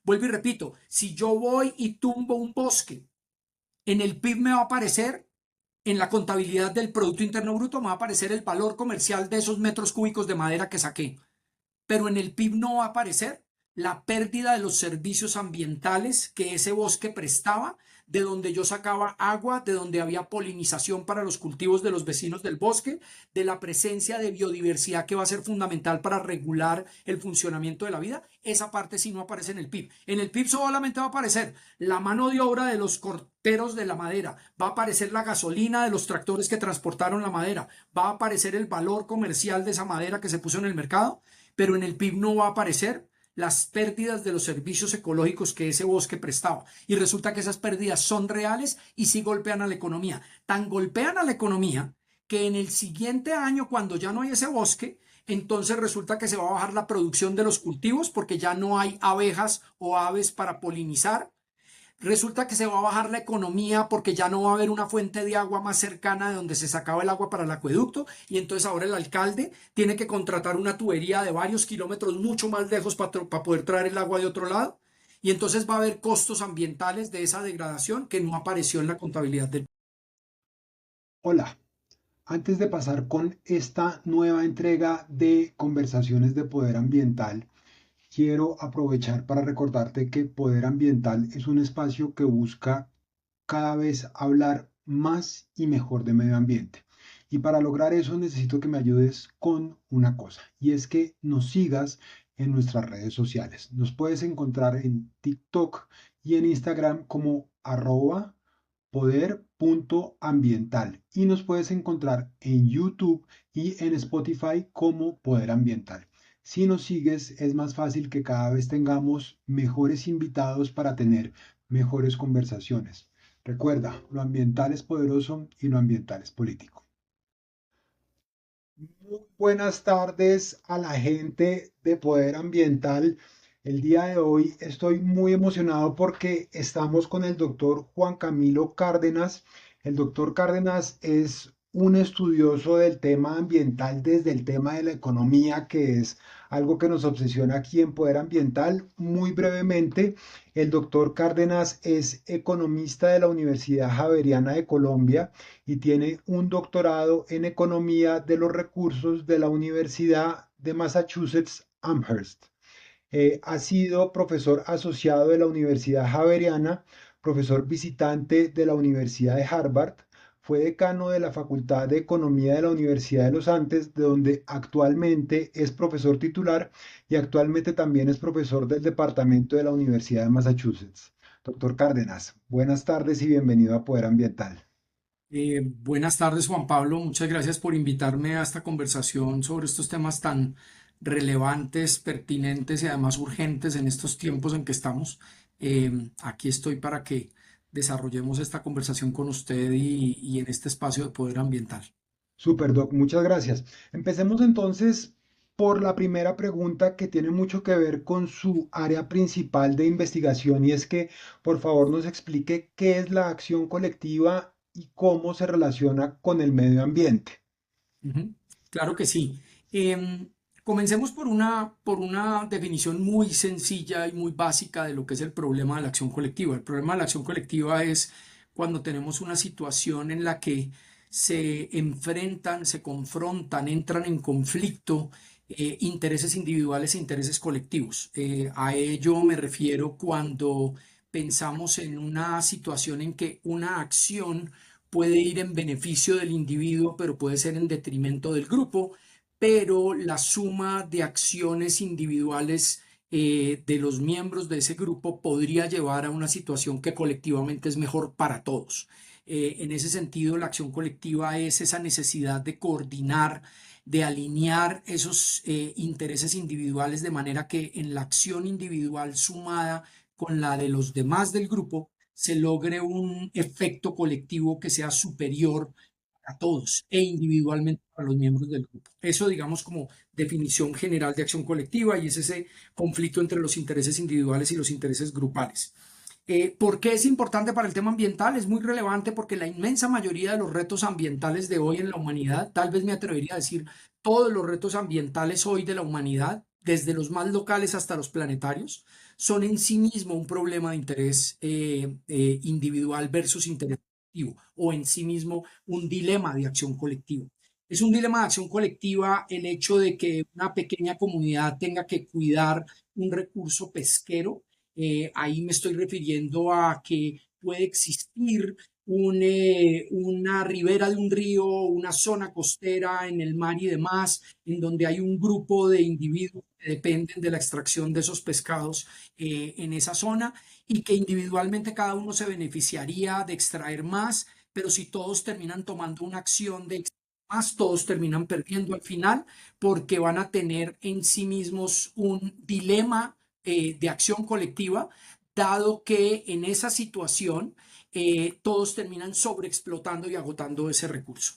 Vuelvo y repito, si yo voy y tumbo un bosque, en el PIB me va a aparecer, en la contabilidad del Producto Interno Bruto, me va a aparecer el valor comercial de esos metros cúbicos de madera que saqué, pero en el PIB no va a aparecer la pérdida de los servicios ambientales que ese bosque prestaba, de donde yo sacaba agua, de donde había polinización para los cultivos de los vecinos del bosque, de la presencia de biodiversidad que va a ser fundamental para regular el funcionamiento de la vida. Esa parte sí no aparece en el PIB. En el PIB solamente va a aparecer la mano de obra de los corteros de la madera, va a aparecer la gasolina de los tractores que transportaron la madera, va a aparecer el valor comercial de esa madera que se puso en el mercado, pero en el PIB no va a aparecer las pérdidas de los servicios ecológicos que ese bosque prestaba. Y resulta que esas pérdidas son reales y sí golpean a la economía. Tan golpean a la economía que en el siguiente año, cuando ya no hay ese bosque, entonces resulta que se va a bajar la producción de los cultivos porque ya no hay abejas o aves para polinizar. Resulta que se va a bajar la economía porque ya no va a haber una fuente de agua más cercana de donde se sacaba el agua para el acueducto, y entonces ahora el alcalde tiene que contratar una tubería de varios kilómetros mucho más lejos para poder traer el agua de otro lado, y entonces va a haber costos ambientales de esa degradación que no apareció en la contabilidad del... Hola, antes de pasar con esta nueva entrega de conversaciones de poder ambiental, quiero aprovechar para recordarte que Poder Ambiental es un espacio que busca cada vez hablar más y mejor de medio ambiente. Y para lograr eso necesito que me ayudes con una cosa, y es que nos sigas en nuestras redes sociales. Nos puedes encontrar en TikTok y en Instagram como poder.ambiental, y nos puedes encontrar en YouTube y en Spotify como Poder Ambiental. Si nos sigues, es más fácil que cada vez tengamos mejores invitados para tener mejores conversaciones. Recuerda, lo ambiental es poderoso y lo ambiental es político. Muy buenas tardes a la gente de Poder Ambiental. El día de hoy estoy muy emocionado porque estamos con el doctor Juan Camilo Cárdenas. El doctor Cárdenas es un estudioso del tema ambiental desde el tema de la economía, que es algo que nos obsesiona aquí en Poder Ambiental. Muy brevemente, el doctor Cárdenas es economista de la Universidad Javeriana de Colombia y tiene un doctorado en economía de los recursos de la Universidad de Massachusetts Amherst. Ha sido profesor asociado de la Universidad Javeriana, profesor visitante de la Universidad de Harvard, fue decano de la Facultad de Economía de la Universidad de los Andes, de donde actualmente es profesor titular, y actualmente también es profesor del departamento de la Universidad de Massachusetts. Doctor Cárdenas, buenas tardes y bienvenido a Poder Ambiental. Buenas tardes, Juan Pablo. Muchas gracias por invitarme a esta conversación sobre estos temas tan relevantes, pertinentes y además urgentes en estos tiempos en que estamos. Aquí estoy para que desarrollemos esta conversación con usted y en este espacio de poder ambiental. Super, Doc, muchas gracias. Empecemos entonces por la primera pregunta que tiene mucho que ver con su área principal de investigación, y es que por favor nos explique qué es la acción colectiva y cómo se relaciona con el medio ambiente. Ujú. Claro que sí. Comencemos por una definición muy sencilla y muy básica de lo que es el problema de la acción colectiva. El problema de la acción colectiva es cuando tenemos una situación en la que se enfrentan, se confrontan, entran en conflicto intereses individuales e intereses colectivos. A ello me refiero cuando pensamos en una situación en que una acción puede ir en beneficio del individuo, pero puede ser en detrimento del grupo, pero la suma de acciones individuales de los miembros de ese grupo podría llevar a una situación que colectivamente es mejor para todos. En ese sentido, la acción colectiva es esa necesidad de coordinar, de alinear esos intereses individuales de manera que en la acción individual sumada con la de los demás del grupo se logre un efecto colectivo que sea superior a todos e individualmente para los miembros del grupo. Eso, digamos, como definición general de acción colectiva, y es ese conflicto entre los intereses individuales y los intereses grupales. ¿Por qué es importante para el tema ambiental? Es muy relevante porque la inmensa mayoría de los retos ambientales de hoy en la humanidad, tal vez me atrevería a decir todos los retos ambientales hoy de la humanidad, desde los más locales hasta los planetarios, son en sí mismo un problema de interés individual versus interés colectivo, o en sí mismo un dilema de acción colectiva. Es un dilema de acción colectiva el hecho de que una pequeña comunidad tenga que cuidar un recurso pesquero. Ahí me estoy refiriendo a que puede existir una ribera de un río, una zona costera en el mar y demás, en donde hay un grupo de individuos que dependen de la extracción de esos pescados en esa zona, y que individualmente cada uno se beneficiaría de extraer más, pero si todos terminan tomando una acción de extraer más, todos terminan perdiendo al final, porque van a tener en sí mismos un dilema de acción colectiva, dado que en esa situación todos terminan sobreexplotando y agotando ese recurso.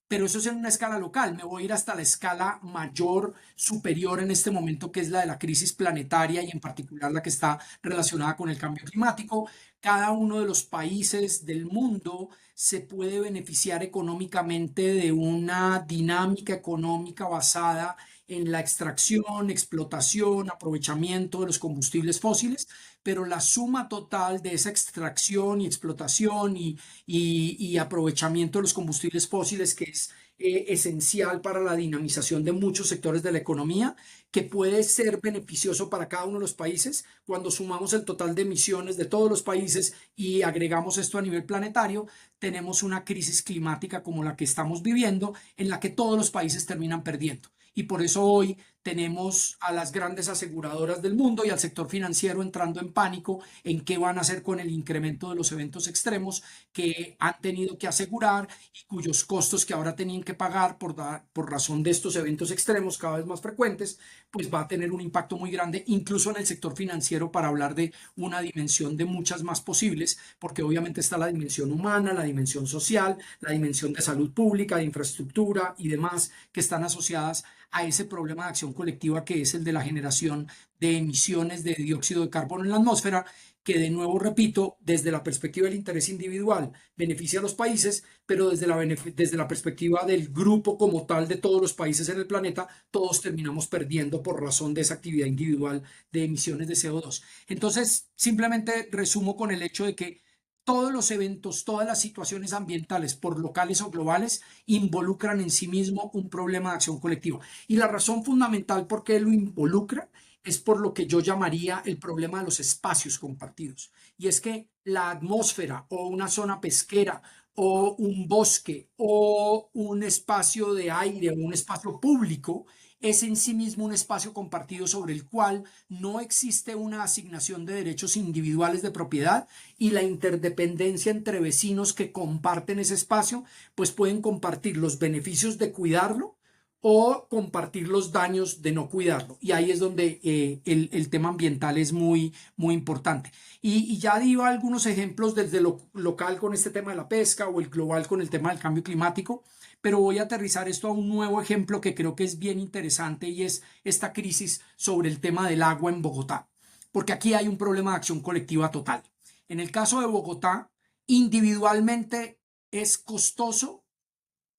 Pero eso es en una escala local. Me voy a ir hasta la escala mayor, superior en este momento, que es la de la crisis planetaria, y en particular la que está relacionada con el cambio climático. Cada uno de los países del mundo se puede beneficiar económicamente de una dinámica económica basada en la extracción, explotación, aprovechamiento de los combustibles fósiles, pero la suma total de esa extracción y explotación y aprovechamiento de los combustibles fósiles, que es esencial para la dinamización de muchos sectores de la economía, que puede ser beneficioso para cada uno de los países. Cuando sumamos el total de emisiones de todos los países y agregamos esto a nivel planetario, tenemos una crisis climática como la que estamos viviendo, en la que todos los países terminan perdiendo. Y por eso hoy tenemos a las grandes aseguradoras del mundo y al sector financiero entrando en pánico en qué van a hacer con el incremento de los eventos extremos que han tenido que asegurar, y cuyos costos que ahora tenían que pagar por razón de estos eventos extremos cada vez más frecuentes, pues va a tener un impacto muy grande, incluso en el sector financiero, para hablar de una dimensión de muchas más posibles, porque obviamente está la dimensión humana, la dimensión social, la dimensión de salud pública, de infraestructura y demás, que están asociadas a ese problema de acción colectiva, que es el de la generación de emisiones de dióxido de carbono en la atmósfera, que, de nuevo repito, desde la perspectiva del interés individual beneficia a los países, pero desde la perspectiva del grupo como tal de todos los países en el planeta, todos terminamos perdiendo por razón de esa actividad individual de emisiones de CO2. Entonces, simplemente resumo con el hecho de que todos los eventos, todas las situaciones ambientales, por locales o globales, involucran en sí mismo un problema de acción colectiva. Y la razón fundamental por qué lo involucra es por lo que yo llamaría el problema de los espacios compartidos. Y es que la atmósfera, o una zona pesquera, o un bosque, o un espacio de aire, o un espacio público, es en sí mismo un espacio compartido sobre el cual no existe una asignación de derechos individuales de propiedad, y la interdependencia entre vecinos que comparten ese espacio, pues pueden compartir los beneficios de cuidarlo o compartir los daños de no cuidarlo. Y ahí es donde el tema ambiental es muy, muy importante. Y ya di algunos ejemplos desde lo local con este tema de la pesca, o el global con el tema del cambio climático, pero voy a aterrizar esto a un nuevo ejemplo que creo que es bien interesante, y es esta crisis sobre el tema del agua en Bogotá, porque aquí hay un problema de acción colectiva total. En el caso de Bogotá, individualmente es costoso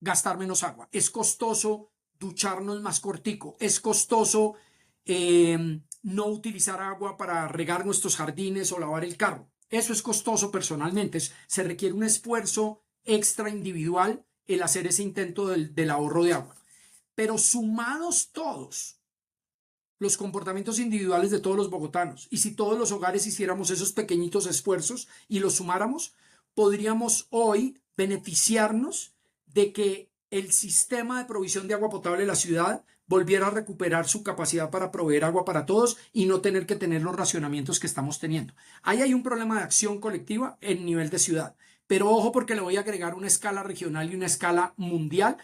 gastar menos agua, es costoso ducharnos más cortico, es costoso no utilizar agua para regar nuestros jardines o lavar el carro. Eso es costoso personalmente, se requiere un esfuerzo extra individual el hacer ese intento del ahorro de agua. Pero sumados todos los comportamientos individuales de todos los bogotanos, y si todos los hogares hiciéramos esos pequeñitos esfuerzos y los sumáramos, podríamos hoy beneficiarnos de que el sistema de provisión de agua potable de la ciudad volviera a recuperar su capacidad para proveer agua para todos, y no tener que tener los racionamientos que estamos teniendo. Ahí hay un problema de acción colectiva en nivel de ciudad. Pero ojo, porque le voy a agregar una escala regional y una escala mundial,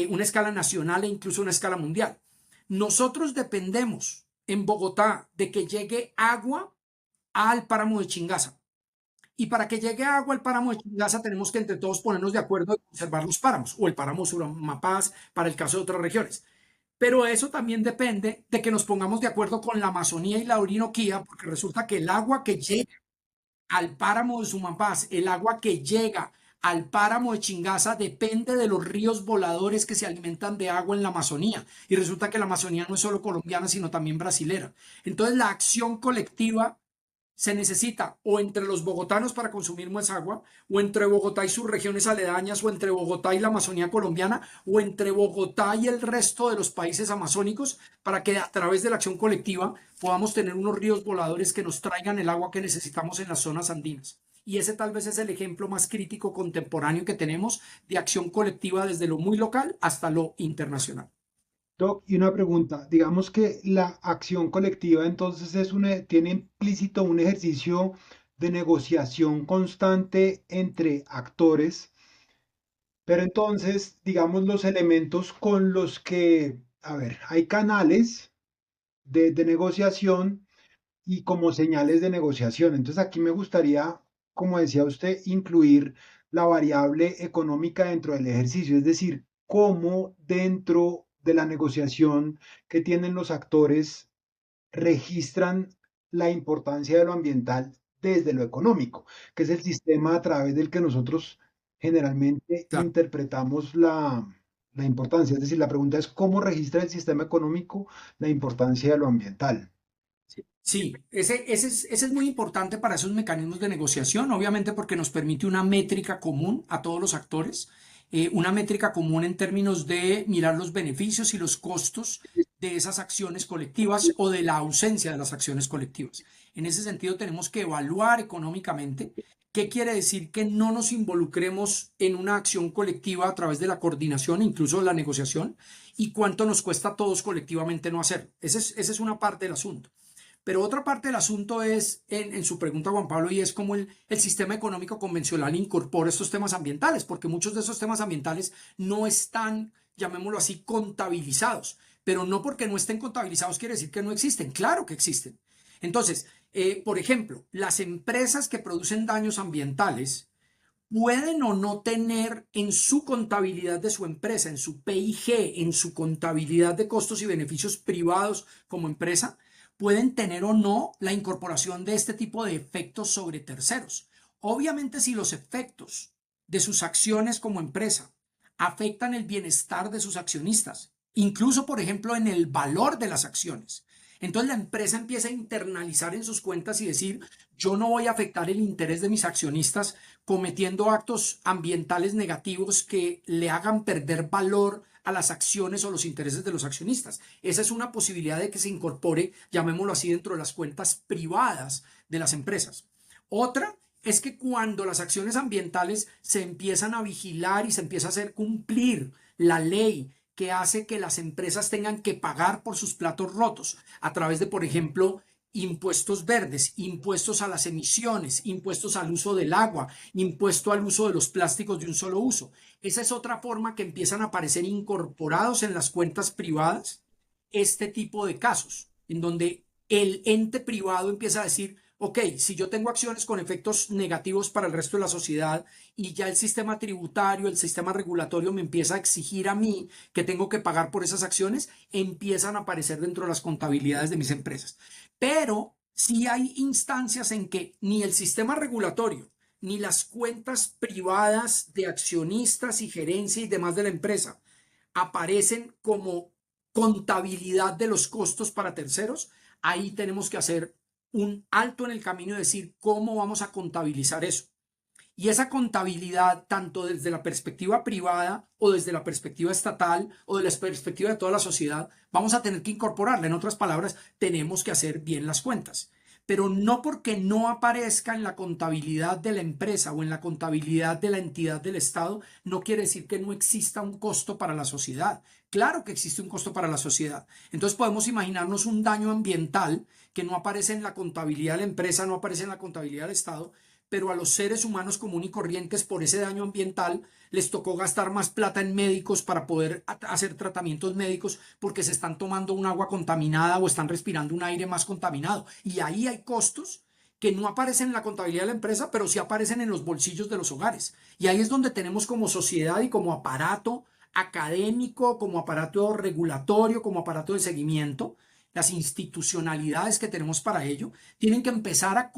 una escala nacional e incluso una escala mundial. Nosotros dependemos en Bogotá de que llegue agua al páramo de Chingaza. Y para que llegue agua al páramo de Chingaza, tenemos que entre todos ponernos de acuerdo en conservar los páramos, o el páramo Suramapaz para el caso de otras regiones. Pero eso también depende de que nos pongamos de acuerdo con la Amazonía y la Orinoquía, porque resulta que el agua que llega al páramo de Sumapaz, el agua que llega al páramo de Chingaza depende de los ríos voladores que se alimentan de agua en la Amazonía. Y resulta que la Amazonía no es solo colombiana, sino también brasilera. Entonces la acción colectiva se necesita o entre los bogotanos para consumir más agua, o entre Bogotá y sus regiones aledañas, o entre Bogotá y la Amazonía colombiana, o entre Bogotá y el resto de los países amazónicos, para que a través de la acción colectiva podamos tener unos ríos voladores que nos traigan el agua que necesitamos en las zonas andinas. Y ese tal vez es el ejemplo más crítico contemporáneo que tenemos de acción colectiva desde lo muy local hasta lo internacional. Doc, y una pregunta, digamos que la acción colectiva entonces tiene implícito un ejercicio de negociación constante entre actores, pero entonces, digamos, los elementos con los que, a ver, hay canales de negociación y como señales de negociación. Entonces aquí me gustaría, como decía usted, incluir la variable económica dentro del ejercicio, es decir, cómo dentro de la negociación que tienen los actores registran la importancia de lo ambiental desde lo económico, que es el sistema a través del que nosotros generalmente Claro. interpretamos la importancia. Es decir, la pregunta es cómo registra el sistema económico la importancia de lo ambiental. Sí, ese es muy importante para esos mecanismos de negociación, obviamente porque nos permite una métrica común a todos los actores, una métrica común en términos de mirar los beneficios y los costos de esas acciones colectivas o de la ausencia de las acciones colectivas. En ese sentido, tenemos que evaluar económicamente qué quiere decir que no nos involucremos en una acción colectiva a través de la coordinación, incluso la negociación, y cuánto nos cuesta a todos colectivamente no hacerlo. Esa es una parte del asunto. Pero otra parte del asunto es, en su pregunta, Juan Pablo, y es cómo el sistema económico convencional incorpora estos temas ambientales, porque muchos de esos temas ambientales no están, llamémoslo así, contabilizados. Pero no porque no estén contabilizados quiere decir que no existen. Claro que existen. Entonces, por ejemplo, las empresas que producen daños ambientales pueden o no tener en su contabilidad de su empresa, en su PIG, en su contabilidad de costos y beneficios privados como empresa, pueden tener o no la incorporación de este tipo de efectos sobre terceros. Obviamente, si los efectos de sus acciones como empresa afectan el bienestar de sus accionistas, incluso, por ejemplo, en el valor de las acciones, entonces la empresa empieza a internalizar en sus cuentas y decir, yo no voy a afectar el interés de mis accionistas cometiendo actos ambientales negativos que le hagan perder valor a las acciones o los intereses de los accionistas. Esa es una posibilidad de que se incorpore, llamémoslo así, dentro de las cuentas privadas de las empresas. Otra es que cuando las acciones ambientales se empiezan a vigilar y se empieza a hacer cumplir la ley que hace que las empresas tengan que pagar por sus platos rotos a través de, por ejemplo, impuestos verdes, impuestos a las emisiones, impuestos al uso del agua, impuesto al uso de los plásticos de un solo uso. Esa es otra forma que empiezan a aparecer incorporados en las cuentas privadas este tipo de casos, en donde el ente privado empieza a decir, ok, si yo tengo acciones con efectos negativos para el resto de la sociedad y ya el sistema tributario, el sistema regulatorio me empieza a exigir a mí que tengo que pagar por esas acciones, empiezan a aparecer dentro de las contabilidades de mis empresas. Pero sí hay instancias en que ni el sistema regulatorio, ni las cuentas privadas de accionistas y gerencia y demás de la empresa aparecen como contabilidad de los costos para terceros. Ahí tenemos que hacer un alto en el camino y decir cómo vamos a contabilizar eso. Y esa contabilidad, tanto desde la perspectiva privada o desde la perspectiva estatal o de la perspectiva de toda la sociedad, vamos a tener que incorporarla. En otras palabras, tenemos que hacer bien las cuentas. Pero no porque no aparezca en la contabilidad de la empresa o en la contabilidad de la entidad del Estado, no quiere decir que no exista un costo para la sociedad. Claro que existe un costo para la sociedad. Entonces podemos imaginarnos un daño ambiental que no aparece en la contabilidad de la empresa, no aparece en la contabilidad del Estado, pero a los seres humanos comunes y corrientes por ese daño ambiental les tocó gastar más plata en médicos para poder hacer tratamientos médicos porque se están tomando un agua contaminada o están respirando un aire más contaminado. Y ahí hay costos que no aparecen en la contabilidad de la empresa, pero sí aparecen en los bolsillos de los hogares. Y ahí es donde tenemos como sociedad y como aparato académico, como aparato regulatorio, como aparato de seguimiento, las institucionalidades que tenemos para ello, tienen que empezar a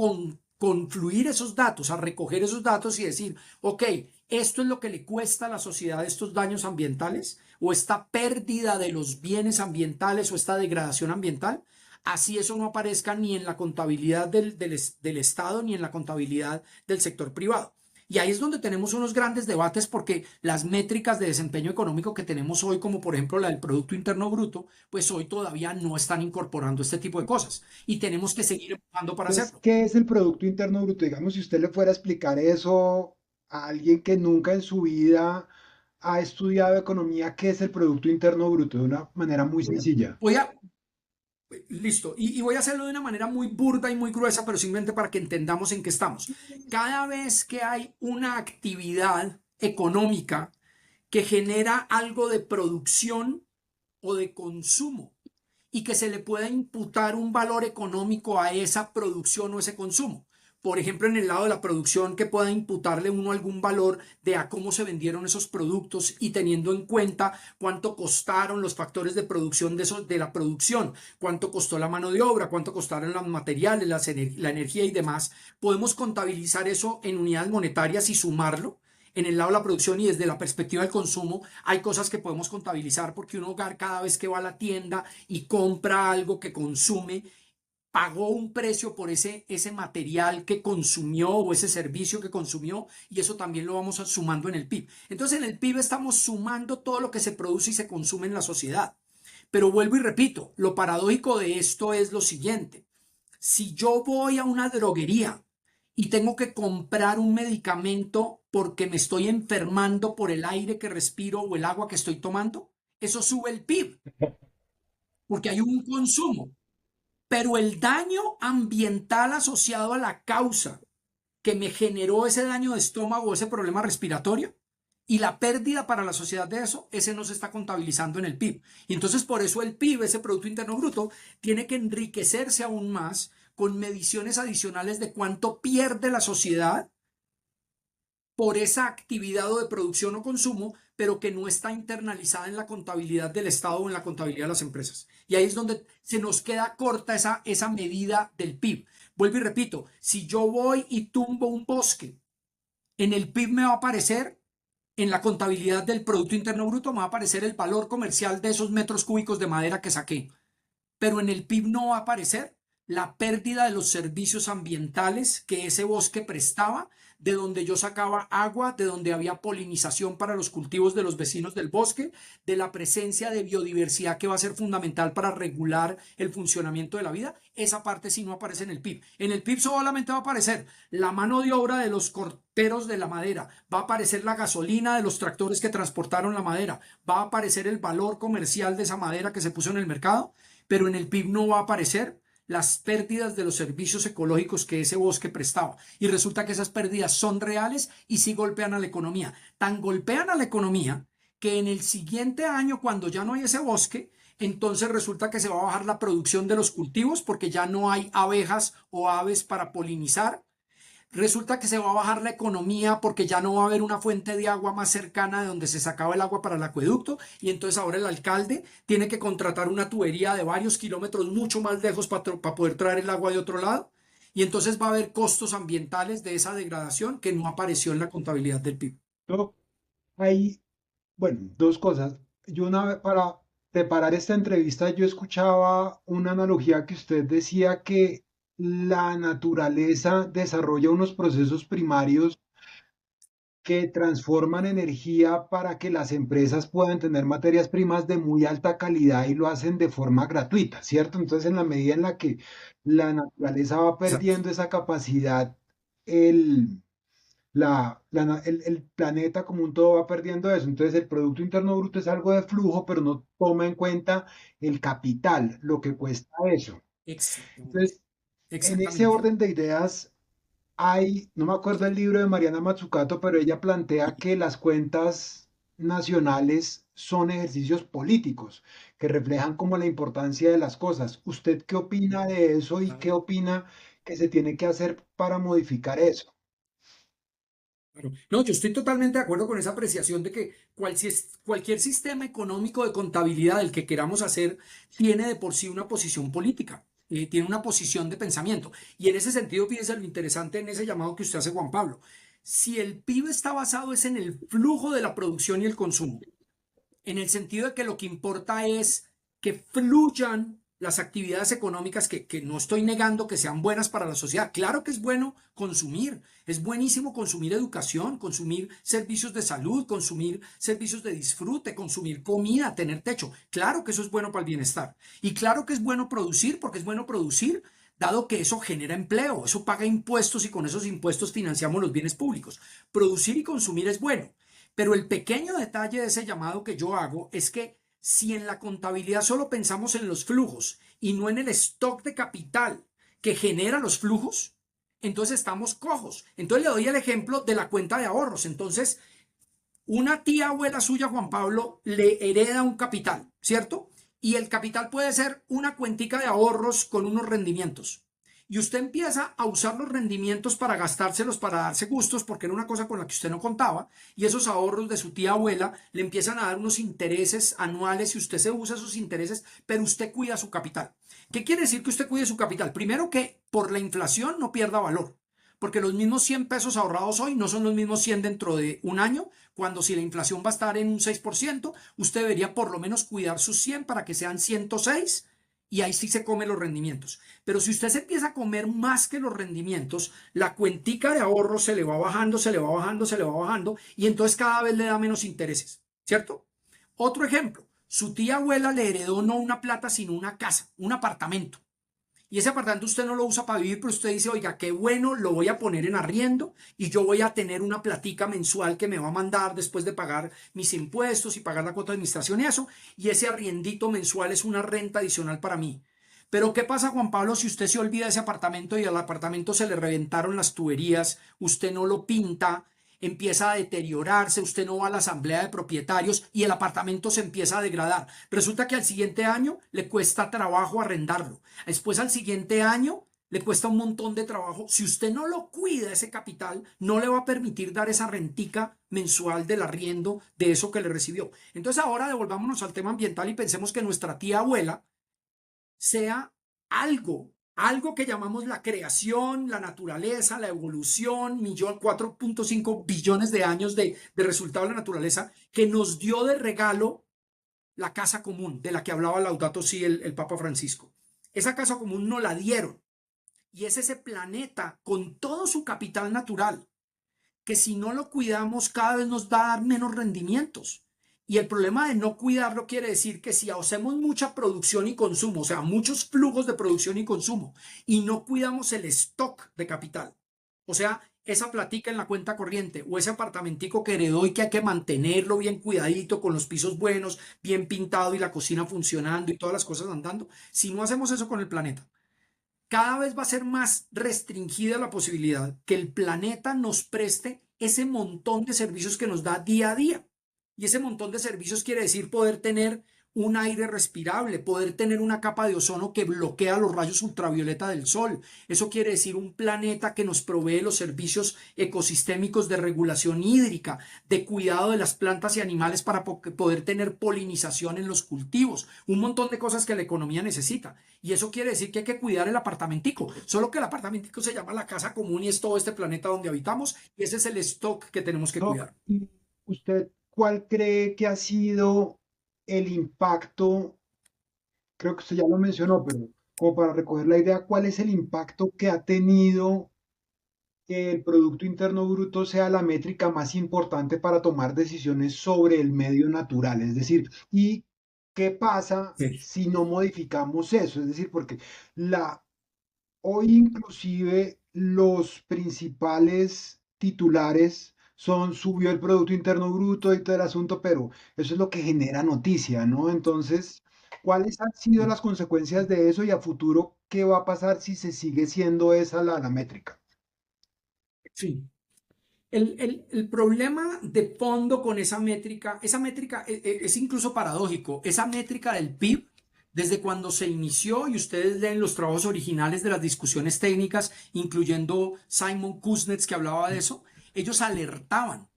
confluir esos datos, a recoger esos datos y decir, ok, esto es lo que le cuesta a la sociedad estos daños ambientales o esta pérdida de los bienes ambientales o esta degradación ambiental, así eso no aparezca ni en la contabilidad del Estado ni en la contabilidad del sector privado. Y ahí es donde tenemos unos grandes debates porque las métricas de desempeño económico que tenemos hoy, como por ejemplo la del Producto Interno Bruto, pues hoy todavía no están incorporando este tipo de cosas y tenemos que seguir empujando para Entonces, hacerlo. ¿qué es el Producto Interno Bruto? Digamos, si usted le fuera a explicar eso a alguien que nunca en su vida ha estudiado economía, ¿qué es el Producto Interno Bruto? De una manera muy sencilla. Voy a, Listo, y voy a hacerlo de una manera muy burda y muy gruesa, pero simplemente para que entendamos en qué estamos. Cada vez que hay una actividad económica que genera algo de producción o de consumo y que se le pueda imputar un valor económico a esa producción o ese consumo. Por ejemplo, en el lado de la producción, que pueda imputarle uno algún valor de a cómo se vendieron esos productos y teniendo en cuenta cuánto costaron los factores de producción de la producción, cuánto costó la mano de obra, cuánto costaron los materiales, la energía y demás. Podemos contabilizar eso en unidades monetarias y sumarlo en el lado de la producción, y desde la perspectiva del consumo hay cosas que podemos contabilizar porque un hogar cada vez que va a la tienda y compra algo que consume, pagó un precio por ese material que consumió o ese servicio que consumió, y eso también lo vamos sumando en el PIB. Entonces en el PIB estamos sumando todo lo que se produce y se consume en la sociedad. Pero vuelvo y repito, lo paradójico de esto es lo siguiente. Si yo voy a una droguería y tengo que comprar un medicamento porque me estoy enfermando por el aire que respiro o el agua que estoy tomando, eso sube el PIB porque hay un consumo. Pero el daño ambiental asociado a la causa que me generó ese daño de estómago o ese problema respiratorio y la pérdida para la sociedad de eso, ese no se está contabilizando en el PIB. Y entonces por eso el PIB, ese Producto Interno Bruto, tiene que enriquecerse aún más con mediciones adicionales de cuánto pierde la sociedad por esa actividad o de producción o consumo, pero que no está internalizada en la contabilidad del Estado o en la contabilidad de las empresas. Y ahí es donde se nos queda corta esa medida del PIB. Vuelvo y repito, si yo voy y tumbo un bosque, en el PIB me va a aparecer, en la contabilidad del Producto Interno Bruto me va a aparecer el valor comercial de esos metros cúbicos de madera que saqué, pero en el PIB no va a aparecer la pérdida de los servicios ambientales que ese bosque prestaba, de donde yo sacaba agua, de donde había polinización para los cultivos de los vecinos del bosque, de la presencia de biodiversidad que va a ser fundamental para regular el funcionamiento de la vida. Esa parte sí no aparece en el PIB. En el PIB solamente va a aparecer la mano de obra de los corteros de la madera, va a aparecer la gasolina de los tractores que transportaron la madera, va a aparecer el valor comercial de esa madera que se puso en el mercado, pero en el PIB no va a aparecer las pérdidas de los servicios ecológicos que ese bosque prestaba. Y resulta que esas pérdidas son reales y sí golpean a la economía. Tan golpean a la economía que en el siguiente año, cuando ya no hay ese bosque, entonces resulta que se va a bajar la producción de los cultivos porque ya no hay abejas o aves para polinizar. Resulta que se va a bajar la economía porque ya no va a haber una fuente de agua más cercana de donde se sacaba el agua para el acueducto, y entonces ahora el alcalde tiene que contratar una tubería de varios kilómetros mucho más lejos para poder traer el agua de otro lado, y entonces va a haber costos ambientales de esa degradación que no apareció en la contabilidad del PIB. Yo, ahí, bueno, dos cosas. Yo una vez para preparar esta entrevista, yo escuchaba una analogía que usted decía que la naturaleza desarrolla unos procesos primarios que transforman energía para que las empresas puedan tener materias primas de muy alta calidad y lo hacen de forma gratuita, ¿cierto? Entonces, en la medida en la que la naturaleza va Exacto. perdiendo esa capacidad, el, el planeta como un todo va perdiendo eso. Entonces, el Producto Interno Bruto es algo de flujo, pero no toma en cuenta el capital, lo que cuesta eso. Exactamente. Entonces, en ese Exactamente. orden de ideas, hay, no me acuerdo el libro de Mariana Mazzucato, pero ella plantea que las cuentas nacionales son ejercicios políticos que reflejan como la importancia de las cosas. ¿Usted qué opina de eso y qué opina que se tiene que hacer para modificar eso? Claro. No, yo estoy totalmente de acuerdo con esa apreciación de que cualquier sistema económico de contabilidad, el que queramos hacer, tiene de por sí una posición política, tiene una posición de pensamiento. Y en ese sentido, fíjese lo interesante en ese llamado que usted hace, Juan Pablo. Si el PIB está basado es en el flujo de la producción y el consumo, en el sentido de que lo que importa es que fluyan las actividades económicas que no estoy negando que sean buenas para la sociedad. Claro que es bueno consumir, es buenísimo consumir educación, consumir servicios de salud, consumir servicios de disfrute, consumir comida, tener techo. Claro que eso es bueno para el bienestar. Y claro que es bueno producir, porque es bueno producir dado que eso genera empleo, eso paga impuestos y con esos impuestos financiamos los bienes públicos. Producir y consumir es bueno. Pero el pequeño detalle de ese llamado que yo hago es que si en la contabilidad solo pensamos en los flujos y no en el stock de capital que genera los flujos, entonces estamos cojos. Entonces le doy el ejemplo de la cuenta de ahorros. Entonces, una tía abuela suya, Juan Pablo, le hereda un capital, ¿cierto? Y el capital puede ser una cuentica de ahorros con unos rendimientos. Y usted empieza a usar los rendimientos para gastárselos, para darse gustos, porque era una cosa con la que usted no contaba, y esos ahorros de su tía abuela le empiezan a dar unos intereses anuales y usted se usa esos intereses, pero usted cuida su capital. ¿Qué quiere decir que usted cuide su capital? Primero que por la inflación no pierda valor, porque los mismos 100 pesos ahorrados hoy no son los mismos 100 dentro de un año, cuando si la inflación va a estar en un 6%, usted debería por lo menos cuidar sus 100 para que sean 106 y ahí sí se come los rendimientos. Pero si usted se empieza a comer más que los rendimientos, la cuentica de ahorro se le va bajando, se le va bajando, se le va bajando y entonces cada vez le da menos intereses, ¿cierto? Otro ejemplo, su tía abuela le heredó no una plata, sino una casa, un apartamento. Y ese apartamento usted no lo usa para vivir, pero usted dice, oiga, qué bueno, lo voy a poner en arriendo y yo voy a tener una platica mensual que me va a mandar después de pagar mis impuestos y pagar la cuota de administración y eso. Y ese arriendito mensual es una renta adicional para mí. Pero ¿qué pasa, Juan Pablo, si usted se olvida de ese apartamento y al apartamento se le reventaron las tuberías, usted no lo pinta, empieza a deteriorarse, usted no va a la asamblea de propietarios y el apartamento se empieza a degradar? Resulta que al siguiente año le cuesta trabajo arrendarlo. Después al siguiente año le cuesta un montón de trabajo. Si usted no lo cuida ese capital, no le va a permitir dar esa rentica mensual del arriendo de eso que le recibió. Entonces ahora devolvámonos al tema ambiental y pensemos que nuestra tía abuela sea algo que llamamos la creación, la naturaleza, la evolución, 4.5 billones de años de resultado de la naturaleza, que nos dio de regalo la casa común, de la que hablaba Laudato Si el Papa Francisco. Esa casa común nos la dieron. Y es ese planeta con todo su capital natural, que si no lo cuidamos cada vez nos va a dar menos rendimientos. Y el problema de no cuidarlo quiere decir que si hacemos mucha producción y consumo, o sea, muchos flujos de producción y consumo, y no cuidamos el stock de capital, o sea, esa platica en la cuenta corriente o ese apartamentico que heredó y que hay que mantenerlo bien cuidadito, con los pisos buenos, bien pintado y la cocina funcionando y todas las cosas andando, si no hacemos eso con el planeta, cada vez va a ser más restringida la posibilidad que el planeta nos preste ese montón de servicios que nos da día a día. Y ese montón de servicios quiere decir poder tener un aire respirable, poder tener una capa de ozono que bloquea los rayos ultravioleta del sol. Eso quiere decir un planeta que nos provee los servicios ecosistémicos de regulación hídrica, de cuidado de las plantas y animales para poder tener polinización en los cultivos, un montón de cosas que la economía necesita. Y eso quiere decir que hay que cuidar el apartamentico, solo que el apartamentico se llama la casa común y es todo este planeta donde habitamos y ese es el stock que tenemos que Doc, cuidar. ¿y usted cuál cree que ha sido el impacto? Creo que usted ya lo mencionó, pero como para recoger la idea, ¿cuál es el impacto que ha tenido que el Producto Interno Bruto sea la métrica más importante para tomar decisiones sobre el medio natural? Es decir, ¿y qué pasa Sí. si no modificamos eso? Es decir, porque la, hoy inclusive los principales titulares son subió el Producto Interno Bruto y todo el asunto, pero eso es lo que genera noticia, ¿no? Entonces, ¿cuáles han sido las consecuencias de eso y a futuro qué va a pasar si se sigue siendo esa la métrica? Sí. El problema de fondo con esa métrica es incluso paradójico. Esa métrica del PIB, desde cuando se inició, y ustedes leen los trabajos originales de las discusiones técnicas, incluyendo Simon Kuznets que hablaba de eso, ellos alertaban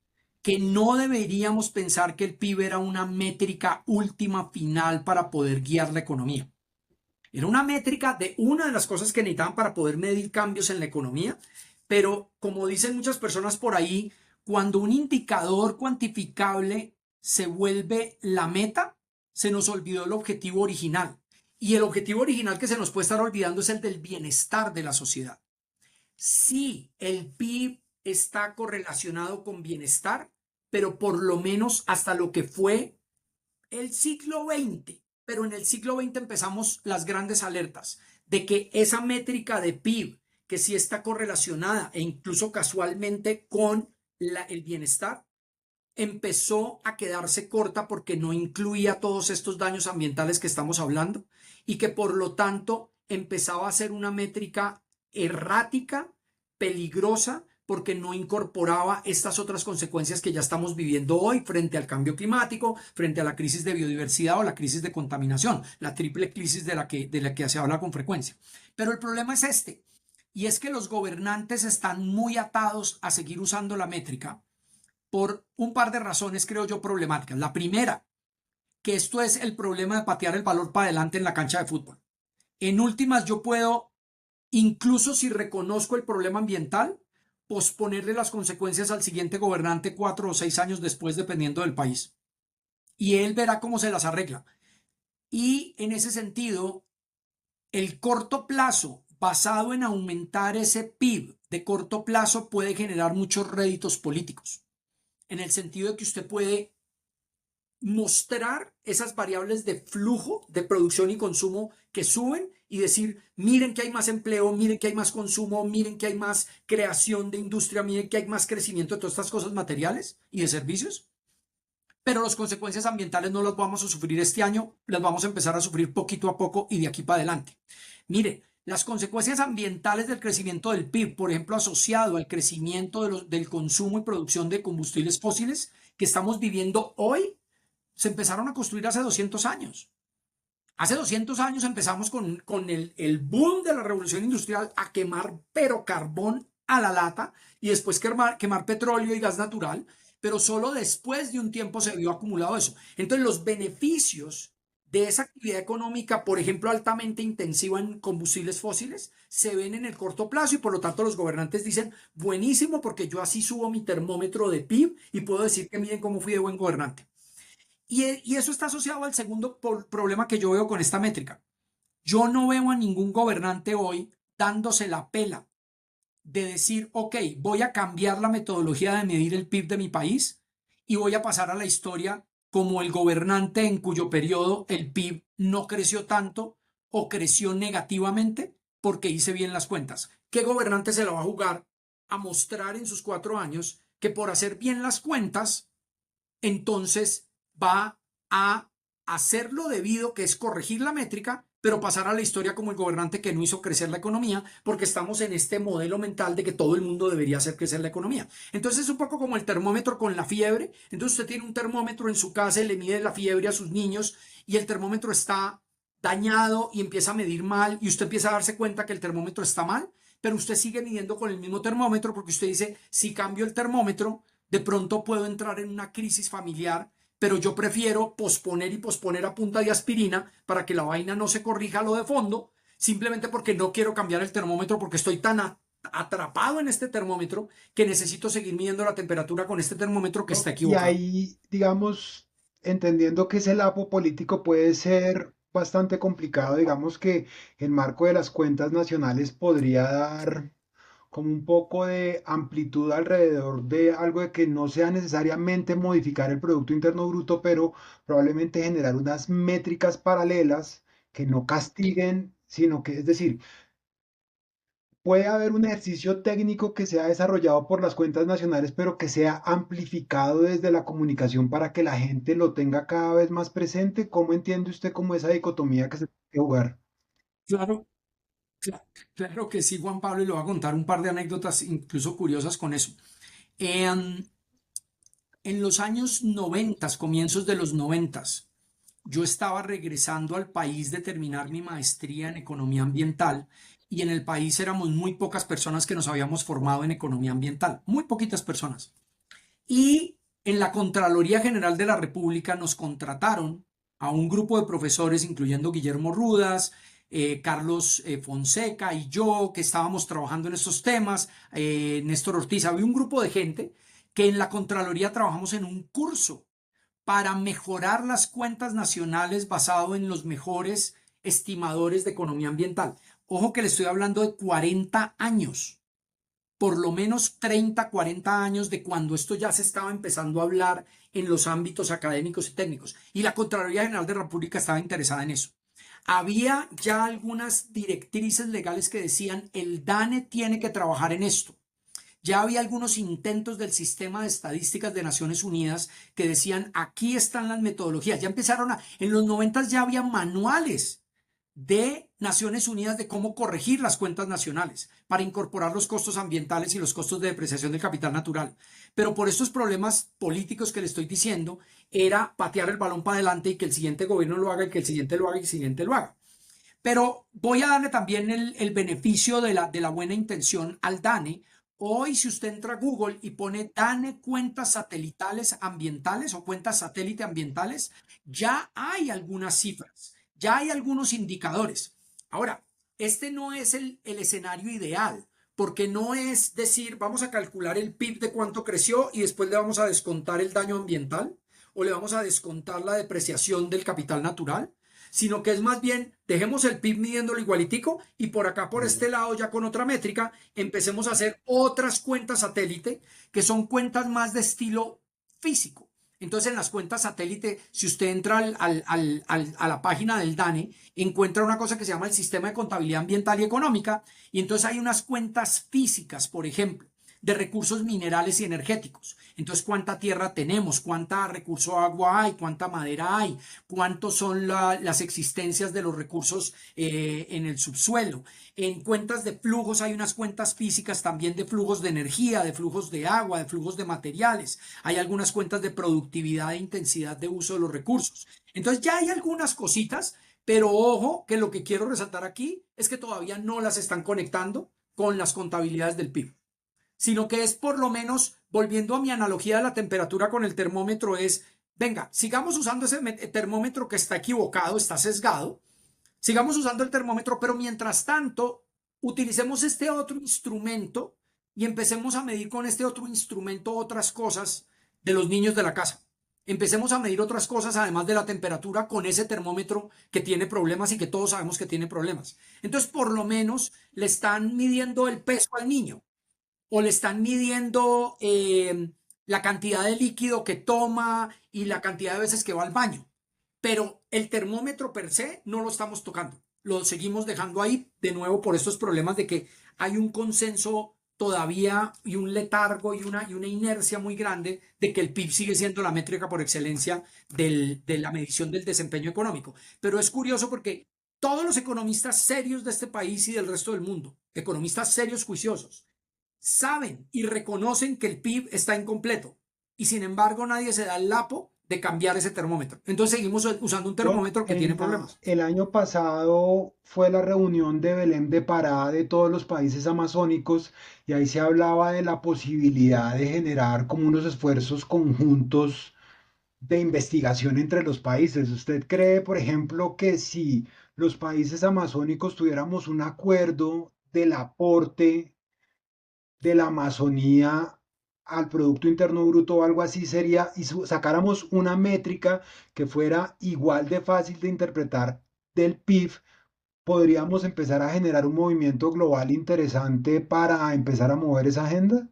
que no deberíamos pensar que el PIB era una métrica última final para poder guiar la economía. Era una métrica de una de las cosas que necesitaban para poder medir cambios en la economía, pero como dicen muchas personas por ahí, cuando un indicador cuantificable se vuelve la meta, se nos olvidó el objetivo original. Y el objetivo original que se nos puede estar olvidando es el del bienestar de la sociedad. Sí, el PIB está correlacionado con bienestar, pero por lo menos hasta lo que fue el siglo XX. Pero en el siglo XX empezamos las grandes alertas de que esa métrica de PIB, que sí está correlacionada e incluso casualmente con el bienestar, empezó a quedarse corta porque no incluía todos estos daños ambientales que estamos hablando y que por lo tanto empezaba a ser una métrica errática, peligrosa, porque no incorporaba estas otras consecuencias que ya estamos viviendo hoy frente al cambio climático, frente a la crisis de biodiversidad o la crisis de contaminación, la triple crisis de la que se habla con frecuencia. Pero el problema es este, y es que los gobernantes están muy atados a seguir usando la métrica por un par de razones, creo yo, problemáticas. La primera, que esto es el problema de patear el balón para adelante en la cancha de fútbol. En últimas, yo puedo, incluso si reconozco el problema ambiental, posponerle las consecuencias al siguiente gobernante 4 o 6 años después, dependiendo del país. Y él verá cómo se las arregla. Y en ese sentido, el corto plazo basado en aumentar ese PIB de corto plazo puede generar muchos réditos políticos, en el sentido de que usted puede mostrar esas variables de flujo de producción y consumo que suben y decir, miren que hay más empleo, miren que hay más consumo, miren que hay más creación de industria, miren que hay más crecimiento de todas estas cosas materiales y de servicios, pero las consecuencias ambientales no las vamos a sufrir este año, las vamos a empezar a sufrir poquito a poco y de aquí para adelante. Mire, las consecuencias ambientales del crecimiento del PIB, por ejemplo, asociado al crecimiento del consumo y producción de combustibles fósiles que estamos viviendo hoy, se empezaron a construir hace 200 años. Hace 200 años empezamos con el boom de la revolución industrial a quemar, pero carbón a la lata y después quemar petróleo y gas natural, pero solo después de un tiempo se vio acumulado eso. Entonces los beneficios de esa actividad económica, por ejemplo, altamente intensiva en combustibles fósiles, se ven en el corto plazo y por lo tanto los gobernantes dicen, buenísimo porque yo así subo mi termómetro de PIB y puedo decir que miren cómo fui de buen gobernante. Y eso está asociado al segundo problema que yo veo con esta métrica. Yo no veo a ningún gobernante hoy dándose la pela de decir, ok, voy a cambiar la metodología de medir el PIB de mi país y voy a pasar a la historia como el gobernante en cuyo periodo el PIB no creció tanto o creció negativamente porque hice bien las cuentas. ¿Qué gobernante se la va a jugar a mostrar en sus 4 años que por hacer bien las cuentas, entonces va a hacer lo debido, que es corregir la métrica, pero pasar a la historia como el gobernante que no hizo crecer la economía, porque estamos en este modelo mental de que todo el mundo debería hacer crecer la economía? Entonces es un poco como el termómetro con la fiebre. Entonces usted tiene un termómetro en su casa y le mide la fiebre a sus niños y el termómetro está dañado y empieza a medir mal y usted empieza a darse cuenta que el termómetro está mal, pero usted sigue midiendo con el mismo termómetro porque usted dice, si cambio el termómetro, de pronto puedo entrar en una crisis familiar, pero yo prefiero posponer y posponer a punta de aspirina para que la vaina no se corrija a lo de fondo, simplemente porque no quiero cambiar el termómetro porque estoy tan atrapado en este termómetro que necesito seguir midiendo la temperatura con este termómetro que está ¿No? Y equivocado. ahí, digamos, entendiendo que ese lapo político puede ser bastante complicado, digamos que el marco de las cuentas nacionales podría dar como un poco de amplitud alrededor de algo de que no sea necesariamente modificar el Producto Interno Bruto, pero probablemente generar unas métricas paralelas que no castiguen, sino que, es decir, puede haber un ejercicio técnico que sea desarrollado por las cuentas nacionales, pero que sea amplificado desde la comunicación para que la gente lo tenga cada vez más presente. ¿Cómo entiende usted como esa dicotomía que se tiene que jugar? Claro, claro que sí, Juan Pablo, y le voy a contar un par de anécdotas incluso curiosas con eso. En los años 90, comienzos de los 90, yo estaba regresando al país de terminar mi maestría en economía ambiental y en el país éramos muy pocas personas que nos habíamos formado en economía ambiental, muy poquitas personas. Y en la Contraloría General de la República nos contrataron a un grupo de profesores, incluyendo Guillermo Rudas, Carlos Fonseca y yo, que estábamos trabajando en estos temas, Néstor Ortiz, había un grupo de gente que en la Contraloría trabajamos en un curso para mejorar las cuentas nacionales basado en los mejores estimadores de economía ambiental. Ojo que le estoy hablando de 40 años, por lo menos 30, 40 años de cuando esto ya se estaba empezando a hablar en los ámbitos académicos y técnicos. Y la Contraloría General de la República estaba interesada en eso. Había ya algunas directrices legales que decían el DANE tiene que trabajar en esto. Ya había algunos intentos del sistema de estadísticas de Naciones Unidas que decían aquí están las metodologías. Ya empezaron en los 90 ya había manuales de Naciones Unidas de cómo corregir las cuentas nacionales para incorporar los costos ambientales y los costos de depreciación del capital natural. Pero por estos problemas políticos que le estoy diciendo, era patear el balón para adelante y que el siguiente gobierno lo haga y que el siguiente lo haga y que el siguiente lo haga. Pero voy a darle también el beneficio de la buena intención al DANE. Hoy, si usted entra a Google y pone DANE cuentas satelitales ambientales o cuentas satélite ambientales, ya hay algunas cifras, ya hay algunos indicadores. Ahora, este no es el escenario ideal, porque no es decir, vamos a calcular el PIB de cuánto creció y después le vamos a descontar el daño ambiental o le vamos a descontar la depreciación del capital natural, sino que es más bien, dejemos el PIB midiéndolo igualitico y por acá, por este lado, ya con otra métrica, empecemos a hacer otras cuentas satélite, que son cuentas más de estilo físico. Entonces, en las cuentas satélite, si usted entra a la página del DANE, encuentra una cosa que se llama el Sistema de Contabilidad Ambiental y Económica, y entonces hay unas cuentas físicas, por ejemplo, de recursos minerales y energéticos. Entonces, ¿cuánta tierra tenemos? ¿Cuánta recurso agua hay? ¿Cuánta madera hay? ¿Cuántos son las existencias de los recursos en el subsuelo? En cuentas de flujos hay unas cuentas físicas también de flujos de energía, de flujos de agua, de flujos de materiales. Hay algunas cuentas de productividad e intensidad de uso de los recursos. Entonces, ya hay algunas cositas, pero ojo que lo que quiero resaltar aquí es que todavía no las están conectando con las contabilidades del PIB, sino que es por lo menos, volviendo a mi analogía de la temperatura con el termómetro, es, venga, sigamos usando ese termómetro que está equivocado, está sesgado, sigamos usando el termómetro, pero mientras tanto, utilicemos este otro instrumento y empecemos a medir con este otro instrumento otras cosas de los niños de la casa. Empecemos a medir otras cosas además de la temperatura con ese termómetro que tiene problemas y que todos sabemos que tiene problemas. Entonces, por lo menos le están midiendo el peso al niño o le están midiendo la cantidad de líquido que toma y la cantidad de veces que va al baño. Pero el termómetro per se no lo estamos tocando. Lo seguimos dejando ahí de nuevo por estos problemas de que hay un consenso todavía y un letargo y una inercia muy grande de que el PIB sigue siendo la métrica por excelencia de la medición del desempeño económico. Pero es curioso porque todos los economistas serios de este país y del resto del mundo, economistas serios, juiciosos, saben y reconocen que el PIB está incompleto y sin embargo nadie se da el lapo de cambiar ese termómetro. Entonces seguimos usando un termómetro que tiene problemas. El año pasado fue la reunión de Belém de Pará de todos los países amazónicos y ahí se hablaba de la posibilidad de generar como unos esfuerzos conjuntos de investigación entre los países. ¿Usted cree, por ejemplo, que si los países amazónicos tuviéramos un acuerdo del aporte de la Amazonía al Producto Interno Bruto o algo así sería, y sacáramos una métrica que fuera igual de fácil de interpretar del PIB, podríamos empezar a generar un movimiento global interesante para empezar a mover esa agenda?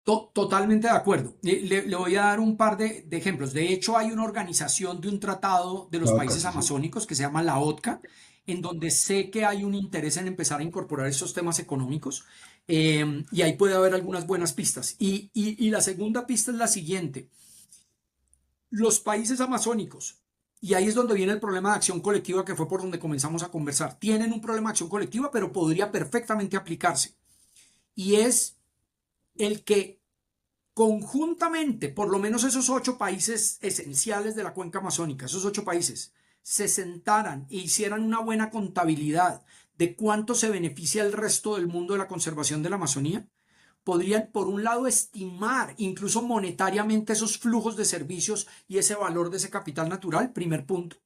Totalmente de acuerdo. Le voy a dar un par de ejemplos. De hecho, hay una organización de un tratado de los Claro, países casi sí. amazónicos que se llama la OTCA, en donde sé que hay un interés en empezar a incorporar estos temas económicos, y ahí puede haber algunas buenas pistas. Y la segunda pista es la siguiente. Los países amazónicos, y ahí es donde viene el problema de acción colectiva que fue por donde comenzamos a conversar, tienen un problema de acción colectiva, pero podría perfectamente aplicarse. Y es el que conjuntamente, por lo menos esos 8 países esenciales de la cuenca amazónica, esos 8 países, se sentaran e hicieran una buena contabilidad de cuánto se beneficia el resto del mundo de la conservación de la Amazonía, podrían, por un lado, estimar incluso monetariamente esos flujos de servicios y ese valor de ese capital natural, primer punto.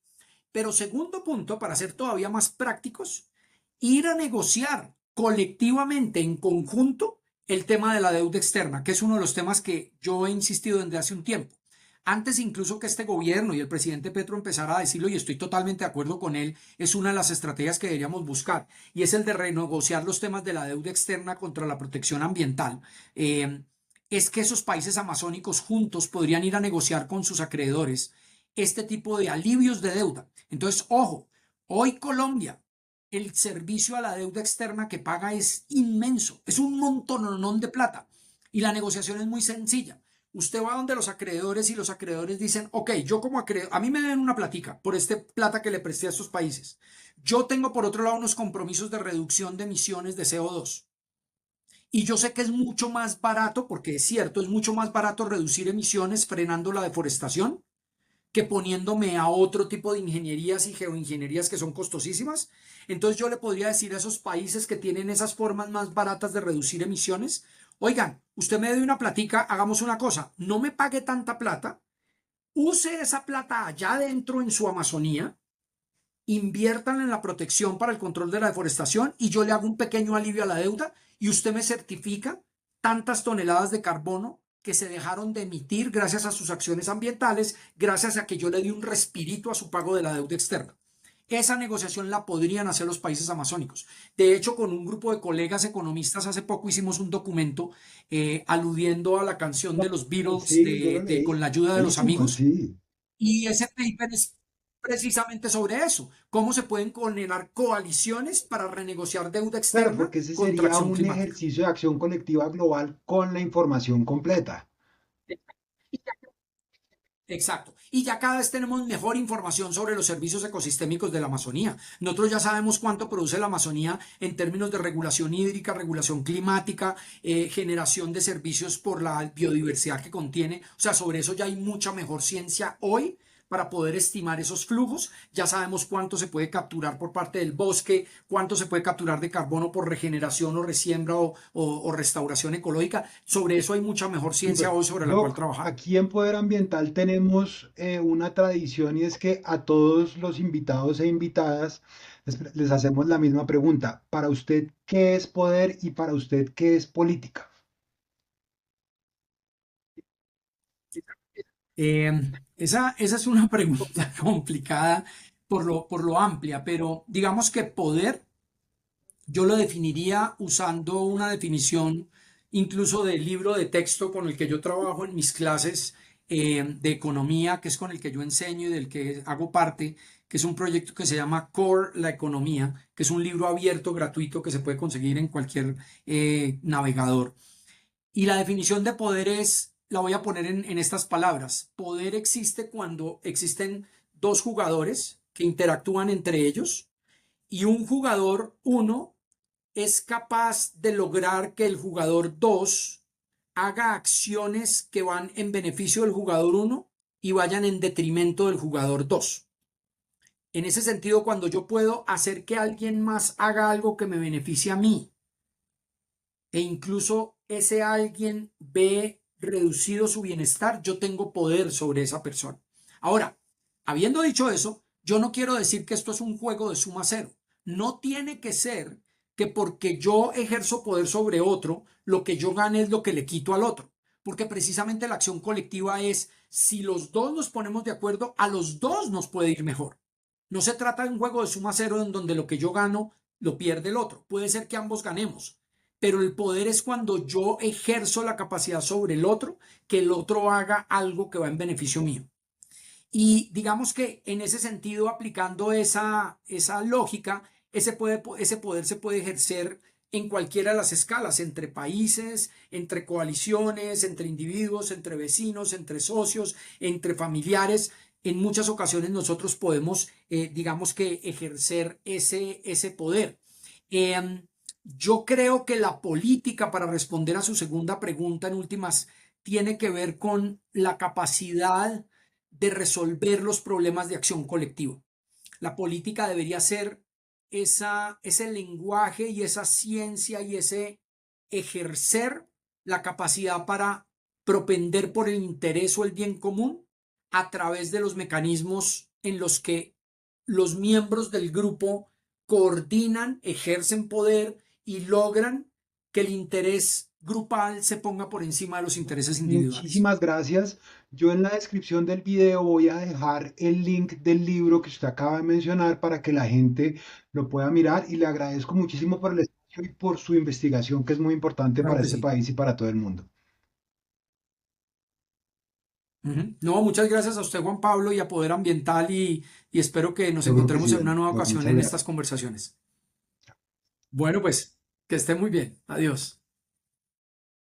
Pero segundo punto, para ser todavía más prácticos, ir a negociar colectivamente, en conjunto, el tema de la deuda externa, que es uno de los temas que yo he insistido desde hace un tiempo. Antes incluso que este gobierno y el presidente Petro empezara a decirlo, y estoy totalmente de acuerdo con él, es una de las estrategias que deberíamos buscar, y es el de renegociar los temas de la deuda externa contra la protección ambiental. Es que esos países amazónicos juntos podrían ir a negociar con sus acreedores este tipo de alivios de deuda. Entonces, ojo, hoy Colombia, el servicio a la deuda externa que paga es inmenso, es un montononón de plata, y la negociación es muy sencilla. Usted va donde los acreedores y los acreedores dicen, ok, yo como acreedor, a mí me deben una platica por este plata que le presté a estos países. Yo tengo por otro lado unos compromisos de reducción de emisiones de CO2. Y yo sé que es mucho más barato, porque es cierto, es mucho más barato reducir emisiones frenando la deforestación que poniéndome a otro tipo de ingenierías y geoingenierías que son costosísimas. Entonces yo le podría decir a esos países que tienen esas formas más baratas de reducir emisiones, oigan, usted me dé una platica, hagamos una cosa, no me pague tanta plata, use esa plata allá adentro en su Amazonía, inviertan en la protección para el control de la deforestación y yo le hago un pequeño alivio a la deuda y usted me certifica tantas toneladas de carbono que se dejaron de emitir gracias a sus acciones ambientales, gracias a que yo le di un respirito a su pago de la deuda externa. Esa negociación la podrían hacer los países amazónicos. De hecho, con un grupo de colegas economistas hace poco hicimos un documento aludiendo a la canción de los Beatles Sí, yo lo leí. Con la ayuda de los Buenísimo, amigos, sí. y ese paper es precisamente sobre eso, cómo se pueden generar coaliciones para renegociar deuda Claro, externa porque ese contra sería acción un climática. ejercicio de acción colectiva global con la información completa. Exacto. Y ya cada vez tenemos mejor información sobre los servicios ecosistémicos de la Amazonía. Nosotros ya sabemos cuánto produce la Amazonía en términos de regulación hídrica, regulación climática, generación de servicios por la biodiversidad que contiene. O sea, sobre eso ya hay mucha mejor ciencia hoy para poder estimar esos flujos. Ya sabemos cuánto se puede capturar por parte del bosque, cuánto se puede capturar de carbono por regeneración o resiembra o restauración ecológica. Sobre eso hay mucha mejor ciencia Súper. hoy sobre la cual Doc, trabajar. aquí en Poder Ambiental tenemos una tradición y es que a todos los invitados e invitadas les hacemos la misma pregunta. Para usted, ¿qué es poder y para usted, qué es política? Eh, esa es una pregunta complicada por lo amplia, pero digamos que poder yo lo definiría usando una definición incluso del libro de texto con el que yo trabajo en mis clases de economía, que es con el que yo enseño y del que hago parte, que es un proyecto que se llama Core la Economía, que es un libro abierto, gratuito, que se puede conseguir en cualquier navegador. Y la definición de poder es, la voy a poner en estas palabras. Poder existe cuando existen dos jugadores que interactúan entre ellos y un jugador uno es capaz de lograr que el jugador 2 haga acciones que van en beneficio del jugador uno y vayan en detrimento del jugador 2. En ese sentido, cuando yo puedo hacer que alguien más haga algo que me beneficie a mí, e incluso ese alguien ve reducido su bienestar, yo tengo poder sobre esa persona. Ahora, habiendo dicho eso, yo no quiero decir que esto es un juego de suma cero. No tiene que ser que porque yo ejerzo poder sobre otro, lo que yo gane es lo que le quito al otro. Porque precisamente la acción colectiva es, si los dos nos ponemos de acuerdo, a los dos nos puede ir mejor. No se trata de un juego de suma cero en donde lo que yo gano lo pierde el otro. Puede ser que ambos ganemos, pero el poder es cuando yo ejerzo la capacidad sobre el otro, que el otro haga algo que va en beneficio mío. Y digamos que en ese sentido, aplicando esa lógica, ese poder se puede ejercer en cualquiera de las escalas, entre países, entre coaliciones, entre individuos, entre vecinos, entre socios, entre familiares. En muchas ocasiones nosotros podemos, digamos que, ejercer ese poder. Eh, yo creo que la política, para responder a su segunda pregunta en últimas, tiene que ver con la capacidad de resolver los problemas de acción colectiva. La política debería ser ese lenguaje y esa ciencia y ese ejercer la capacidad para propender por el interés o el bien común a través de los mecanismos en los que los miembros del grupo coordinan, ejercen poder y logran que el interés grupal se ponga por encima de los intereses individuales. Muchísimas gracias. Yo en la descripción del video voy a dejar el link del libro que usted acaba de mencionar para que la gente lo pueda mirar y le agradezco muchísimo por el espacio y por su investigación que es muy importante Claro para que este sí. país y para todo el mundo. Ujú. No, muchas gracias a usted, Juan Pablo, y a Poder Ambiental, y espero que nos Seguro que encontremos sí, en una nueva doctor. ocasión Muchas en gracias. estas conversaciones. Bueno, pues, que esté muy bien. Adiós.